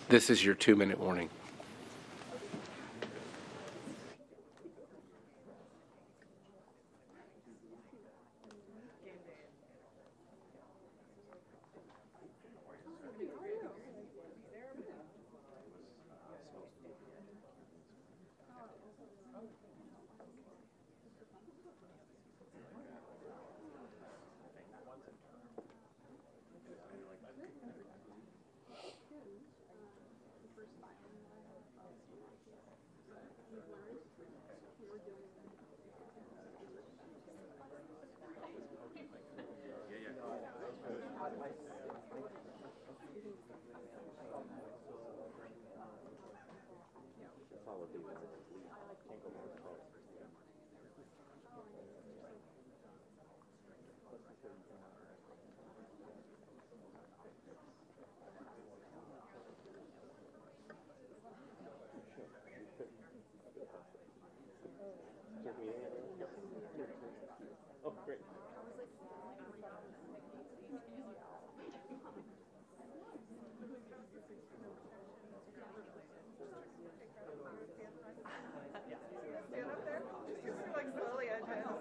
This is your 2-minute warning. Oh, great. Stand up there. Just like slowly agile.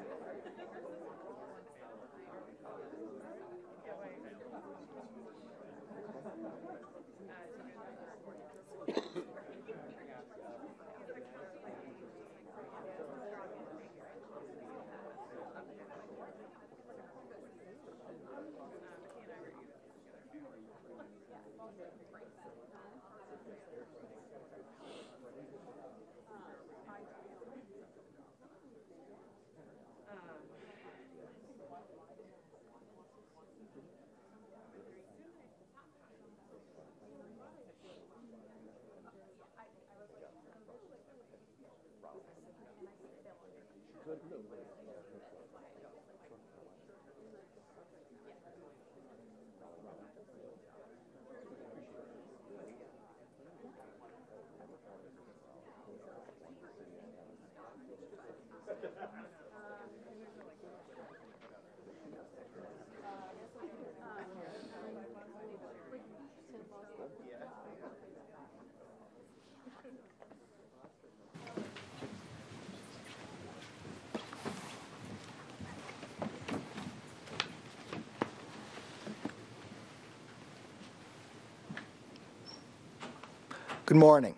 Good morning.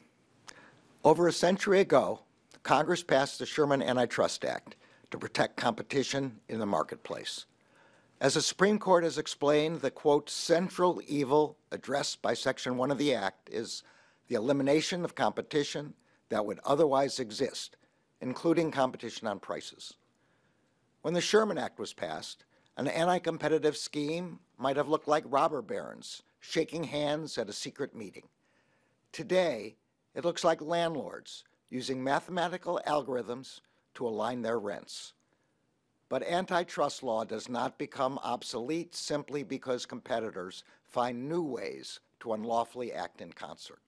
Over a century ago, Congress passed the Sherman Antitrust Act to protect competition in the marketplace. As the Supreme Court has explained, the, quote, central evil addressed by Section 1 of the Act is the elimination of competition that would otherwise exist, including competition on prices. When the Sherman Act was passed, an anti-competitive scheme might have looked like robber barons shaking hands at a secret meeting. Today, it looks like landlords using mathematical algorithms to align their rents. But antitrust law does not become obsolete simply because competitors find new ways to unlawfully act in concert.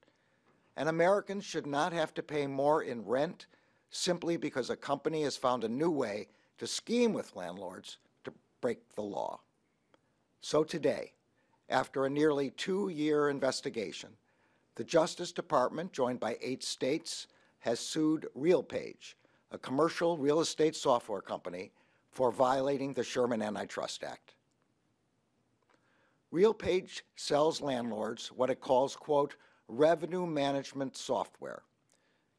And Americans should not have to pay more in rent simply because a company has found a new way to scheme with landlords to break the law. So today, after a nearly 2-year investigation, the Justice Department, joined by 8 states, has sued RealPage, a commercial real estate software company, for violating the Sherman Antitrust Act. RealPage sells landlords what it calls, quote, revenue management software.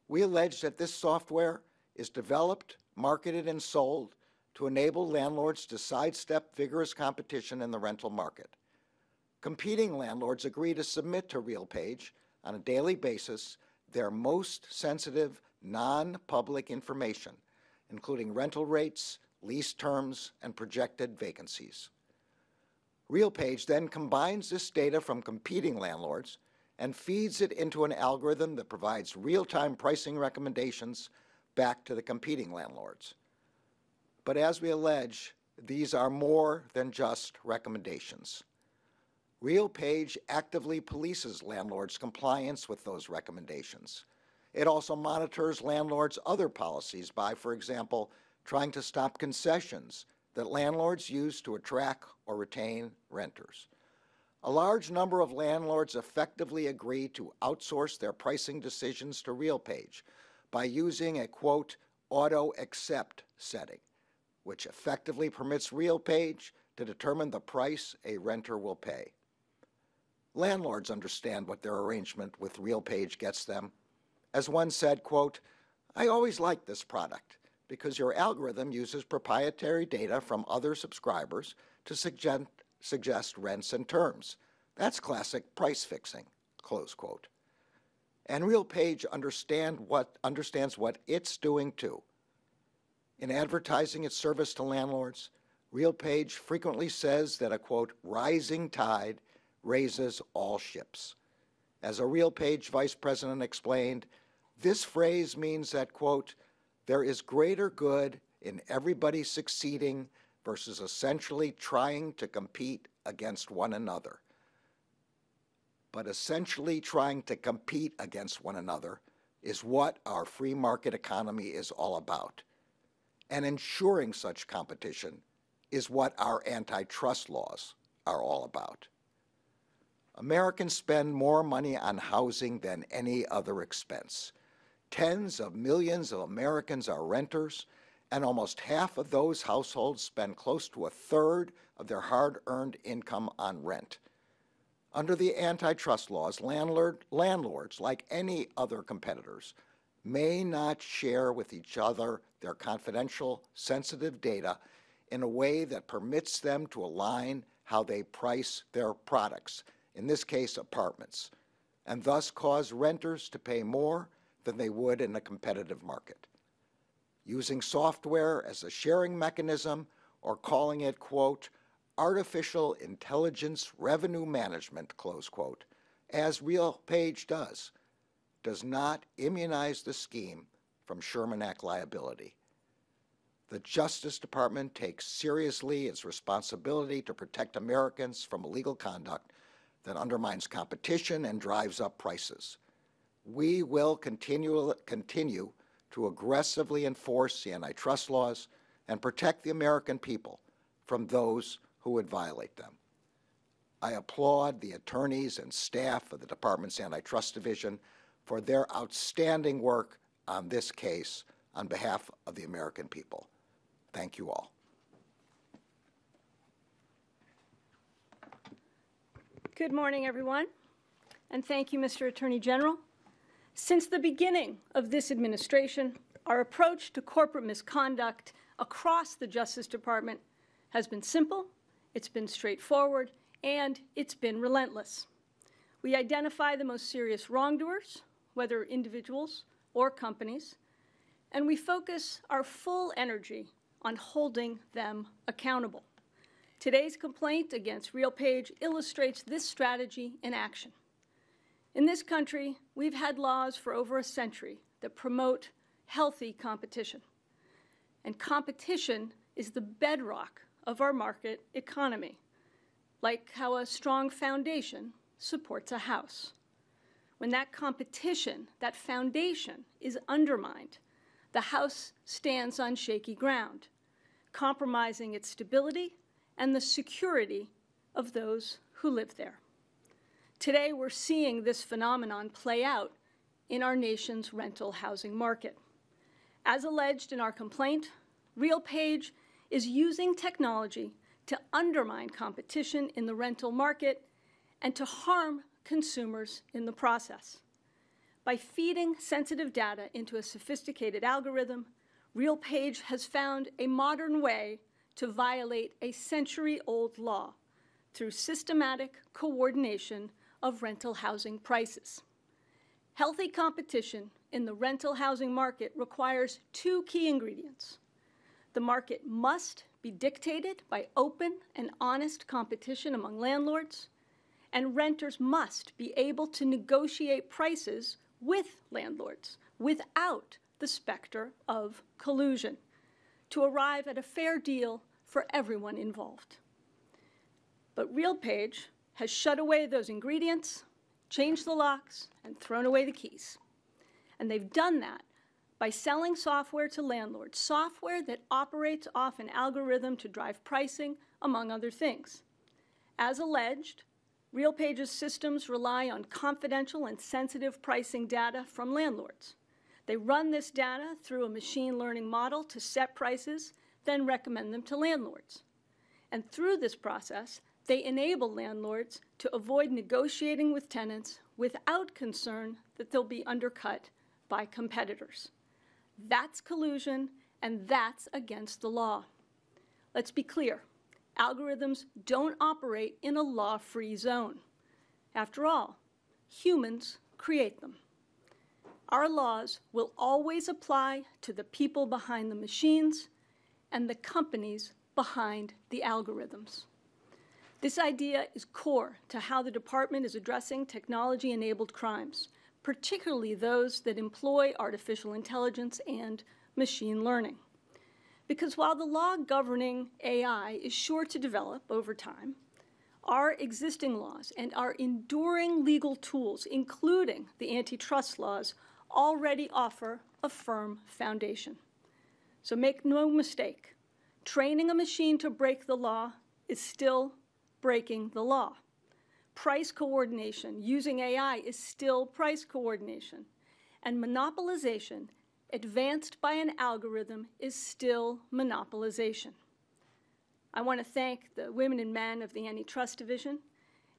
We allege that this software is developed, marketed, and sold to enable landlords to sidestep vigorous competition in the rental market. Competing landlords agree to submit to RealPage on a daily basis their most sensitive, non-public information, including rental rates, lease terms, and projected vacancies. RealPage then combines this data from competing landlords and feeds it into an algorithm that provides real-time pricing recommendations back to the competing landlords. But as we allege, these are more than just recommendations. RealPage actively polices landlords' compliance with those recommendations. It also monitors landlords' other policies by, for example, trying to stop concessions that landlords use to attract or retain renters. A large number of landlords effectively agree to outsource their pricing decisions to RealPage by using a, quote, auto-accept setting, which effectively permits RealPage to determine the price a renter will pay. Landlords understand what their arrangement with RealPage gets them. As one said, quote, I always liked this product because your algorithm uses proprietary data from other subscribers to suggest rents and terms. That's classic price fixing, close quote. And RealPage understands what it's doing too. In advertising its service to landlords, RealPage frequently says that a, quote, rising tide raises all ships. As a RealPage vice president explained, this phrase means that, quote, there is greater good in everybody succeeding versus essentially trying to compete against one another. But essentially trying to compete against one another is what our free market economy is all about. And ensuring such competition is what our antitrust laws are all about. Americans spend more money on housing than any other expense. Tens of millions of Americans are renters, and almost half of those households spend close to a third of their hard-earned income on rent. Under the antitrust laws, landlords, like any other competitors, may not share with each other their confidential, sensitive data in a way that permits them to align how they price their products, in this case apartments, and thus cause renters to pay more than they would in a competitive market. Using software as a sharing mechanism or calling it, quote, artificial intelligence revenue management, close quote, as RealPage does not immunize the scheme from Sherman Act liability. The Justice Department takes seriously its responsibility to protect Americans from illegal conduct that undermines competition and drives up prices. We will continue to aggressively enforce the antitrust laws and protect the American people from those who would violate them. I applaud the attorneys and staff of the Department's Antitrust Division for their outstanding work on this case on behalf of the American people. Thank you all. Good morning, everyone, and thank you, Mr. Attorney General. Since the beginning of this administration, our approach to corporate misconduct across the Justice Department has been simple, it's been straightforward, and it's been relentless. We identify the most serious wrongdoers, whether individuals or companies, and we focus our full energy on holding them accountable. Today's complaint against RealPage illustrates this strategy in action. In this country, we've had laws for over a century that promote healthy competition. And competition is the bedrock of our market economy, like how a strong foundation supports a house. When that competition, that foundation, is undermined, the house stands on shaky ground, compromising its stability and the security of those who live there. Today, we're seeing this phenomenon play out in our nation's rental housing market. As alleged in our complaint, RealPage is using technology to undermine competition in the rental market and to harm consumers in the process. By feeding sensitive data into a sophisticated algorithm, RealPage has found a modern way to violate a century-old law through systematic coordination of rental housing prices. Healthy competition in the rental housing market requires two key ingredients. The market must be dictated by open and honest competition among landlords, and renters must be able to negotiate prices with landlords without the specter of collusion to arrive at a fair deal for everyone involved. But RealPage has shut away those ingredients, changed the locks, and thrown away the keys. And they've done that by selling software to landlords, software that operates off an algorithm to drive pricing, among other things. As alleged, RealPage's systems rely on confidential and sensitive pricing data from landlords. They run this data through a machine learning model to set prices, then recommend them to landlords. And through this process, they enable landlords to avoid negotiating with tenants without concern that they'll be undercut by competitors. That's collusion, and that's against the law. Let's be clear. Algorithms don't operate in a law-free zone. After all, humans create them. Our laws will always apply to the people behind the machines and the companies behind the algorithms. This idea is core to how the department is addressing technology-enabled crimes, particularly those that employ artificial intelligence and machine learning. Because while the law governing AI is sure to develop over time, our existing laws and our enduring legal tools, including the antitrust laws, already offer a firm foundation. So make no mistake, training a machine to break the law is still breaking the law. Price coordination using AI is still price coordination. And monopolization advanced by an algorithm is still monopolization. I want to thank the women and men of the Antitrust Division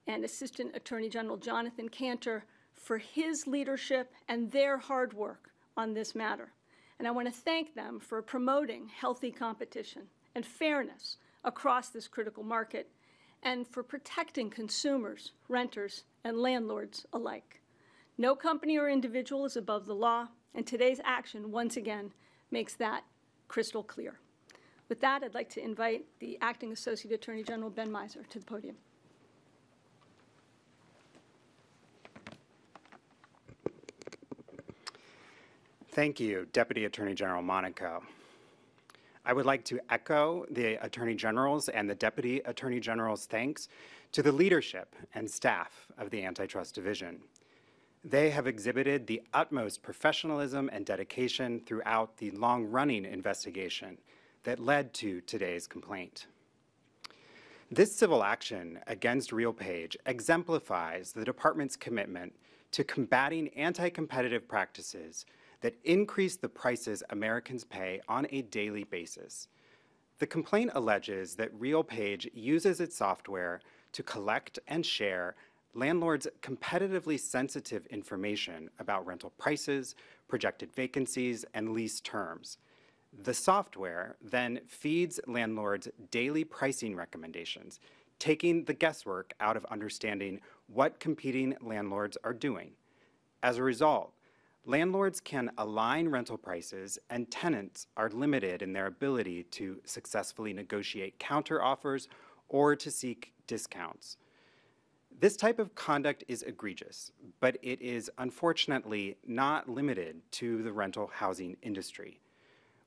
and Assistant Attorney General Jonathan Cantor for his leadership and their hard work on this matter. And I want to thank them for promoting healthy competition and fairness across this critical market and for protecting consumers, renters, and landlords alike. No company or individual is above the law, and today's action, once again, makes that crystal clear. With that, I'd like to invite the Acting Associate Attorney General, Ben Miser, to the podium. Thank you, Deputy Attorney General Monaco. I would like to echo the Attorney General's and the Deputy Attorney General's thanks to the leadership and staff of the Antitrust Division. They have exhibited the utmost professionalism and dedication throughout the long-running investigation that led to today's complaint. This civil action against RealPage exemplifies the department's commitment to combating anti-competitive practices that increase the prices Americans pay on a daily basis. The complaint alleges that RealPage uses its software to collect and share landlords' competitively sensitive information about rental prices, projected vacancies, and lease terms. The software then feeds landlords daily pricing recommendations, taking the guesswork out of understanding what competing landlords are doing. As a result, landlords can align rental prices, and tenants are limited in their ability to successfully negotiate counteroffers or to seek discounts. This type of conduct is egregious, but it is unfortunately not limited to the rental housing industry.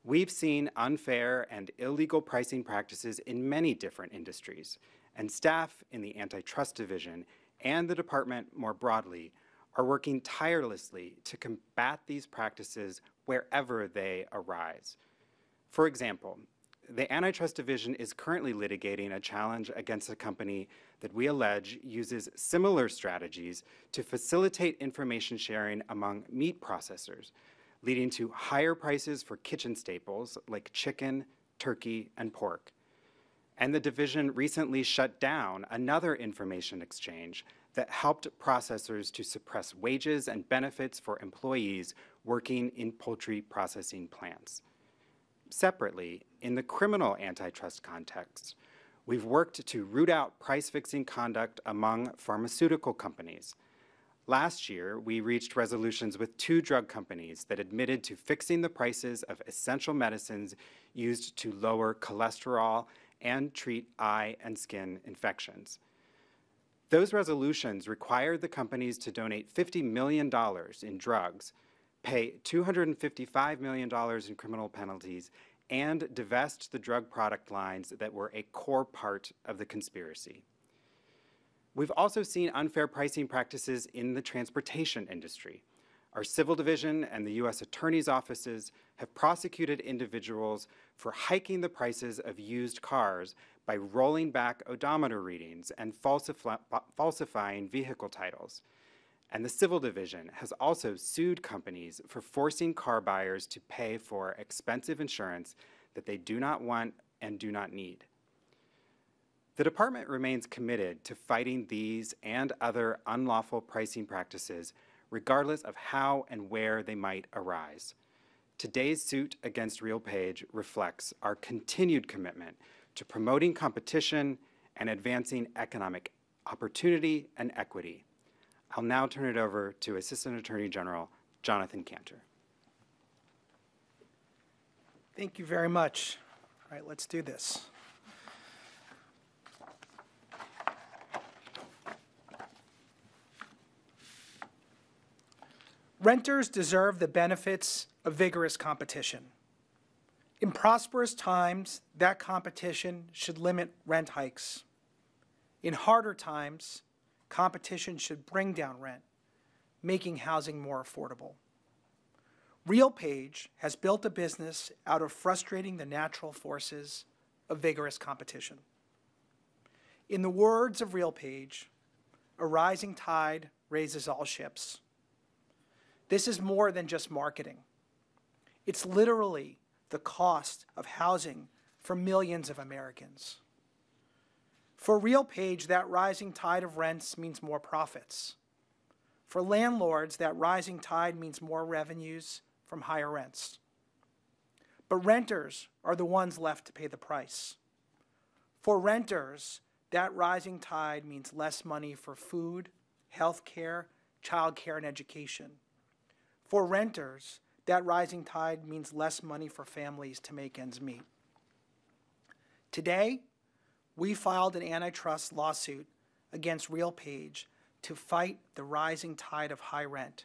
We've seen unfair and illegal pricing practices in many different industries, and staff in the Antitrust Division and the department more broadly are working tirelessly to combat these practices wherever they arise. For example, the Antitrust Division is currently litigating a challenge against a company that we allege uses similar strategies to facilitate information sharing among meat processors, leading to higher prices for kitchen staples like chicken, turkey, and pork. And the division recently shut down another information exchange that helped processors to suppress wages and benefits for employees working in poultry processing plants. Separately, in the criminal antitrust context, we've worked to root out price-fixing conduct among pharmaceutical companies. Last year, we reached resolutions with 2 drug companies that admitted to fixing the prices of essential medicines used to lower cholesterol and treat eye and skin infections. Those resolutions required the companies to donate $50 million in drugs, pay $255 million in criminal penalties, and divest the drug product lines that were a core part of the conspiracy. We've also seen unfair pricing practices in the transportation industry. Our civil division and the U.S. Attorney's offices have prosecuted individuals for hiking the prices of used cars by rolling back odometer readings and falsifying vehicle titles. And the civil division has also sued companies for forcing car buyers to pay for expensive insurance that they do not want and do not need. The department remains committed to fighting these and other unlawful pricing practices, regardless of how and where they might arise. Today's suit against RealPage reflects our continued commitment to promoting competition and advancing economic opportunity and equity. I'll now turn it over to Assistant Attorney General Jonathan Cantor. Thank you very much. All right, let's do this. Renters deserve the benefits of vigorous competition. In prosperous times, that competition should limit rent hikes. In harder times, competition should bring down rent, making housing more affordable. RealPage has built a business out of frustrating the natural forces of vigorous competition. In the words of RealPage, a rising tide raises all ships. This is more than just marketing. It's literally the cost of housing for millions of Americans. For RealPage, that rising tide of rents means more profits. For landlords, that rising tide means more revenues from higher rents. But renters are the ones left to pay the price. For renters, that rising tide means less money for food, health care, child care, and education. For renters, that rising tide means less money for families to make ends meet. Today, we filed an antitrust lawsuit against RealPage to fight the rising tide of high rent,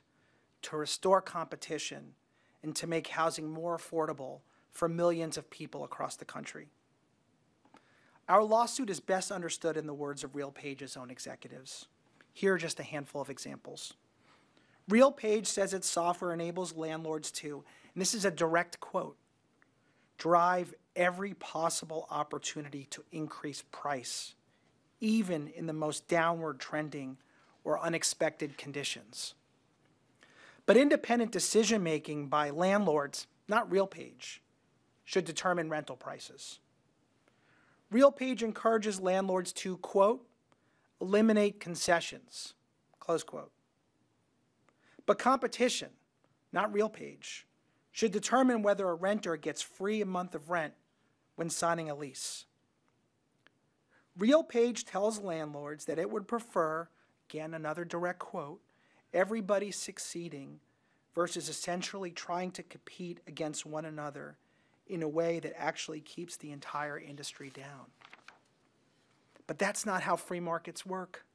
to restore competition, and to make housing more affordable for millions of people across the country. Our lawsuit is best understood in the words of RealPage's own executives. Here are just a handful of examples. RealPage says its software enables landlords to, and this is a direct quote, drive every possible opportunity to increase price, even in the most downward trending or unexpected conditions. But independent decision-making by landlords, not RealPage, should determine rental prices. RealPage encourages landlords to, quote, eliminate concessions, close quote. But competition, not RealPage, should determine whether a renter gets free a month of rent when signing a lease. RealPage tells landlords that it would prefer, again another direct quote, everybody succeeding versus essentially trying to compete against one another in a way that actually keeps the entire industry down. But that's not how free markets work.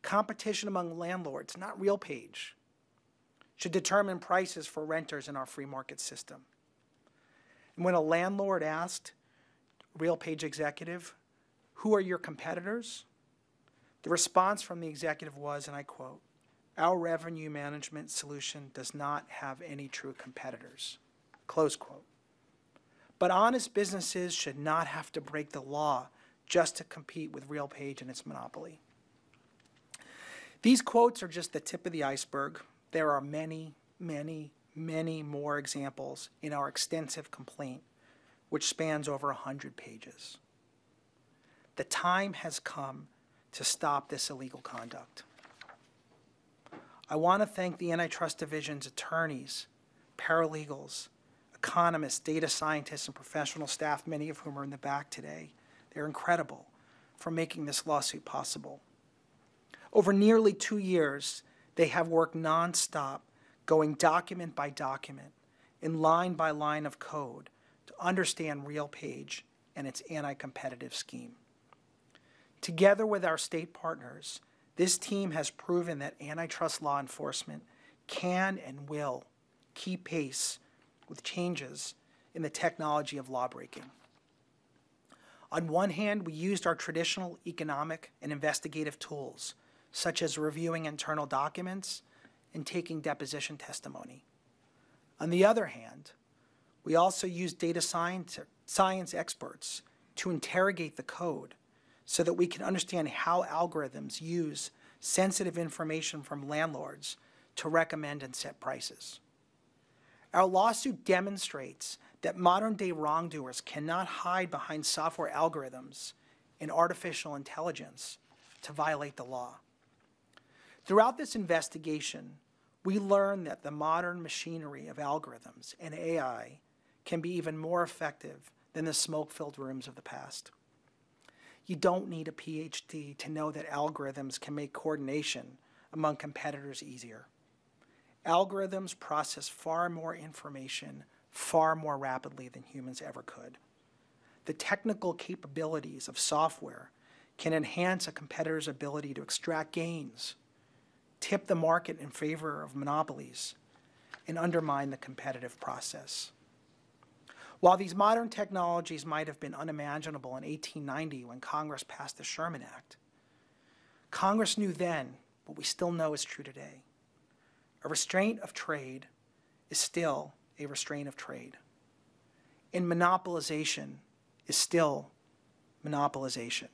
Competition among landlords, not RealPage, should determine prices for renters in our free market system. And when a landlord asked a RealPage executive, who are your competitors? The response from the executive was, and I quote, our revenue management solution does not have any true competitors, close quote. But honest businesses should not have to break the law just to compete with RealPage and its monopoly. These quotes are just the tip of the iceberg. There are many, many, many more examples in our extensive complaint, which spans over 100 pages. The time has come to stop this illegal conduct. I want to thank the Antitrust Division's attorneys, paralegals, economists, data scientists, and professional staff, many of whom are in the back today. They're incredible for making this lawsuit possible. Over nearly 2 years, they have worked nonstop, going document by document, in line by line of code, to understand RealPage and its anti-competitive scheme. Together with our state partners, This team has proven that antitrust law enforcement can and will keep pace with changes in the technology of lawbreaking. On one hand, we used our traditional economic and investigative tools, such as reviewing internal documents and taking deposition testimony. On the other hand, we also used data science experts to interrogate the code so that we can understand how algorithms use sensitive information from landlords to recommend and set prices. Our lawsuit demonstrates that modern-day wrongdoers cannot hide behind software algorithms and artificial intelligence to violate the law. Throughout this investigation, we learned that the modern machinery of algorithms and AI can be even more effective than the smoke-filled rooms of the past. You don't need a PhD to know that algorithms can make coordination among competitors easier. Algorithms process far more information far more rapidly than humans ever could. The technical capabilities of software can enhance a competitor's ability to extract gains, tip the market in favor of monopolies, and undermine the competitive process. While these modern technologies might have been unimaginable in 1890 when Congress passed the Sherman Act, Congress knew then what we still know is true today. A restraint of trade is still a restraint of trade. And monopolization is still monopolization.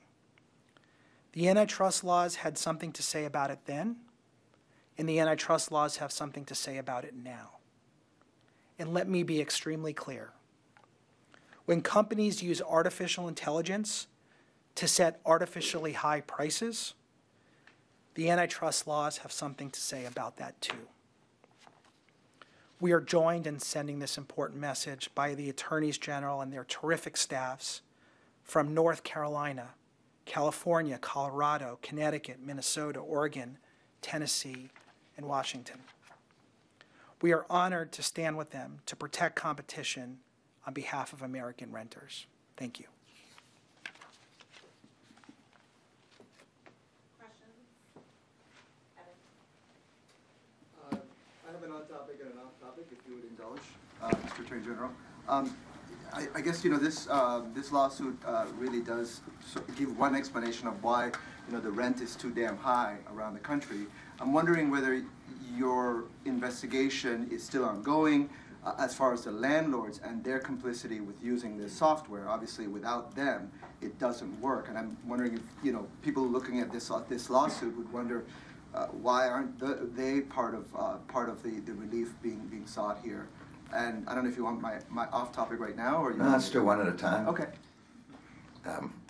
The antitrust laws had something to say about it then, and the antitrust laws have something to say about it now. And let me be extremely clear. When companies use artificial intelligence to set artificially high prices, the antitrust laws have something to say about that too. We are joined in sending this important message by the attorneys general and their terrific staffs from North Carolina, California, Colorado, Connecticut, Minnesota, Oregon, Tennessee, and Washington. We are honored to stand with them to protect competition on behalf of American renters. Thank you. I have an on-topic and an off-topic, if you would indulge, Mr. Attorney General. I guess this lawsuit really does give one explanation of why the rent is too damn high around the country. I'm wondering whether your investigation is still ongoing as far as the landlords and their complicity with using this software. Obviously, without them, it doesn't work. And I'm wondering if people looking at this lawsuit would wonder. Why aren't they part of the relief being sought here? And I don't know if you want my off topic right now, or No, let's do one at a time. Okay.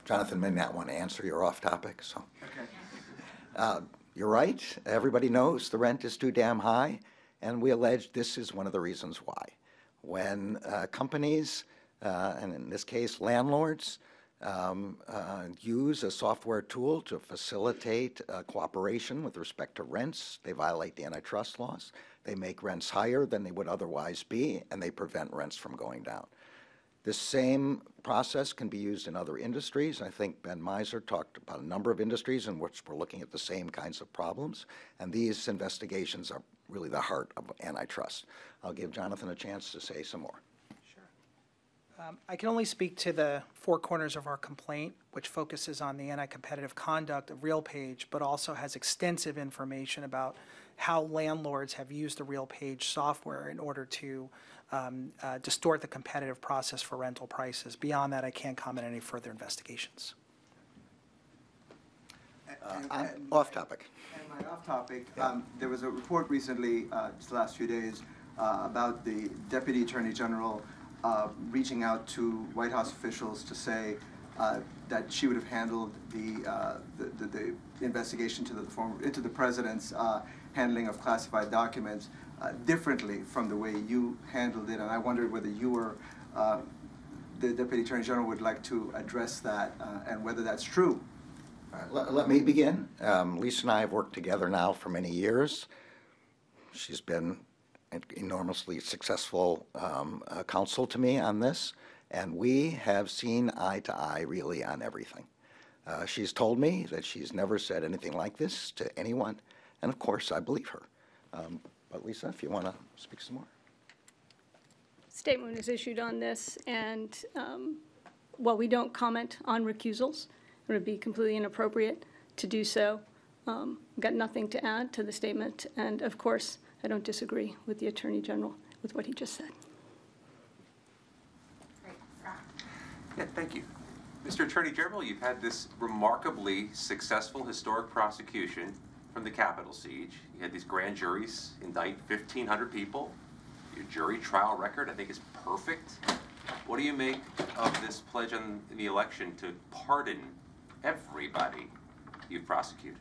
Jonathan may not want to answer your off topic, so. Okay. You're right. Everybody knows the rent is too damn high, and we allege this is one of the reasons why. When companies, and in this case landlords, use a software tool to facilitate cooperation with respect to rents, they violate the antitrust laws. They make rents higher than they would otherwise be, and they prevent rents from going down. This same process can be used in other industries. I think Ben Miser talked about a number of industries in which we're looking at the same kinds of problems, and these investigations are really the heart of antitrust. I'll give Jonathan a chance to say some more. I can only speak to the four corners of our complaint, which focuses on the anti-competitive conduct of RealPage, but also has extensive information about how landlords have used the RealPage software in order to distort the competitive process for rental prices. Beyond that, I can't comment on any further investigations. Off topic. And my off topic, there was a report recently, just the last few days, about the Deputy Attorney General reaching out to White House officials to say that she would have handled the investigation into the president's handling of classified documents differently from the way you handled it. And I wondered whether you were, the Deputy Attorney General would like to address that and whether that's true. All right, let me begin. Lisa and I have worked together now for many years. She's been an enormously successful counsel to me on this, and we have seen eye to eye really on everything. She's told me that she's never said anything like this to anyone, and of course, I believe her. But Lisa, if you want to speak some more. Statement was issued on this, and while we don't comment on recusals, it would be completely inappropriate to do so. Got nothing to add to the statement, and of course, I don't disagree with the Attorney General with what he just said. Great. Scott. Yeah, thank you. Mr. Attorney General, you've had this remarkably successful historic prosecution from the Capitol siege. You had these grand juries indict 1,500 people. Your jury trial record, I think, is perfect. What do you make of this pledge in the election to pardon everybody you've prosecuted?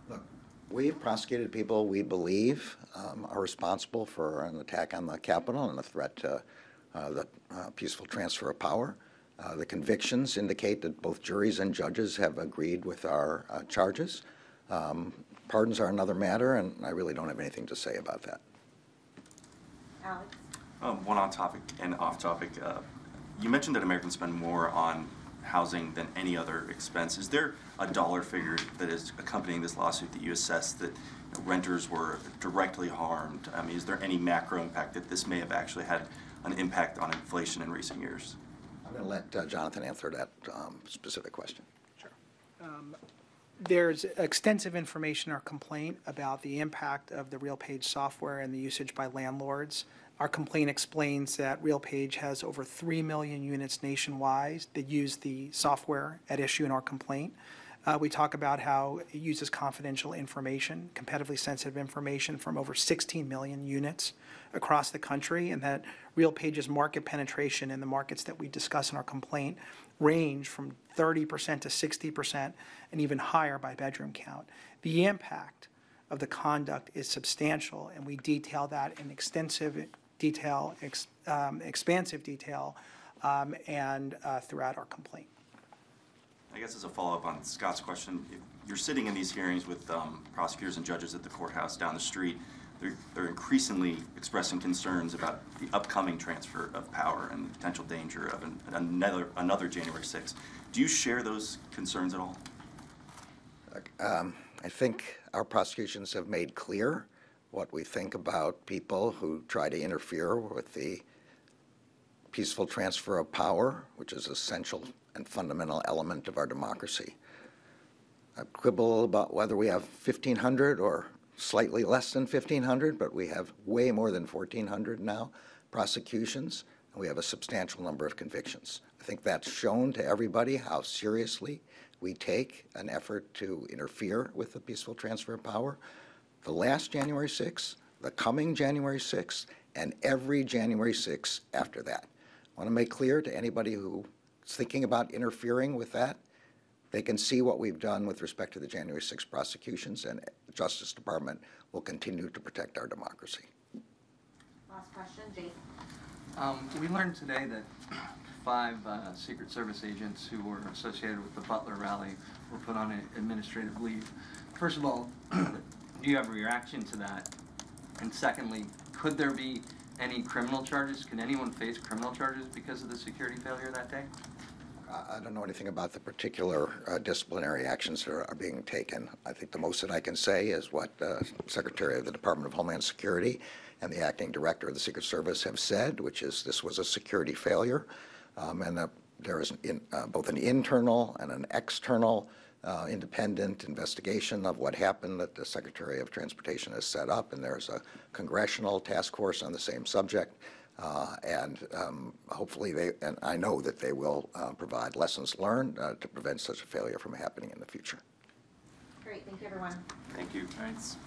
Look, we've prosecuted people we believe are responsible for an attack on the Capitol and a threat to the peaceful transfer of power. The convictions indicate that both juries and judges have agreed with our charges. Pardons are another matter, and I really don't have anything to say about that. Alex. One on topic and off topic. You mentioned that Americans spend more on housing than any other expense. Is there a dollar figure that is accompanying this lawsuit that you assess that renters were directly harmed? I mean, is there any macro impact that this may have actually had an impact on inflation in recent years? I'm going to let Jonathan answer that specific question. Sure. There's extensive information in our complaint about the impact of the RealPage software and the usage by landlords. Our complaint explains that RealPage has over 3 million units nationwide that use the software at issue in our complaint. We talk about how it uses confidential information, competitively sensitive information from over 16 million units across the country, and that RealPage's market penetration in the markets that we discuss in our complaint range from 30% to 60% and even higher by bedroom count. The impact of the conduct is substantial, and we detail that in extensive detail, expansive detail, and throughout our complaint. I guess as a follow-up on Scott's question, if you're sitting in these hearings with prosecutors and judges at the courthouse down the street, they're increasingly expressing concerns about the upcoming transfer of power and the potential danger of another January 6th. Do you share those concerns at all? I think our prosecutions have made clear what we think about people who try to interfere with the peaceful transfer of power, which is an essential and fundamental element of our democracy. I quibble about whether we have 1,500 or slightly less than 1,500, but we have way more than 1,400 now prosecutions, and we have a substantial number of convictions. I think that's shown to everybody how seriously we take an effort to interfere with the peaceful transfer of power. The last January 6th, the coming January 6th, and every January 6th after that. I want to make clear to anybody who is thinking about interfering with that, they can see what we've done with respect to the January 6th prosecutions, and the Justice Department will continue to protect our democracy. Last question, Jason. We learned today that 5 Secret Service agents who were associated with the Butler rally were put on administrative leave. First of all, do you have a reaction to that? And secondly, could there be any criminal charges? Can anyone face criminal charges because of the security failure that day? I don't know anything about the particular disciplinary actions that are being taken. I think the most that I can say is what the Secretary of the Department of Homeland Security and the Acting Director of the Secret Service have said, which is this was a security failure, and that there is both an internal and an external independent investigation of what happened that the Secretary of Transportation has set up, and there's a congressional task force on the same subject. Hopefully and I know that they will provide lessons learned to prevent such a failure from happening in the future. Great, thank you, everyone. Thank you. Thanks.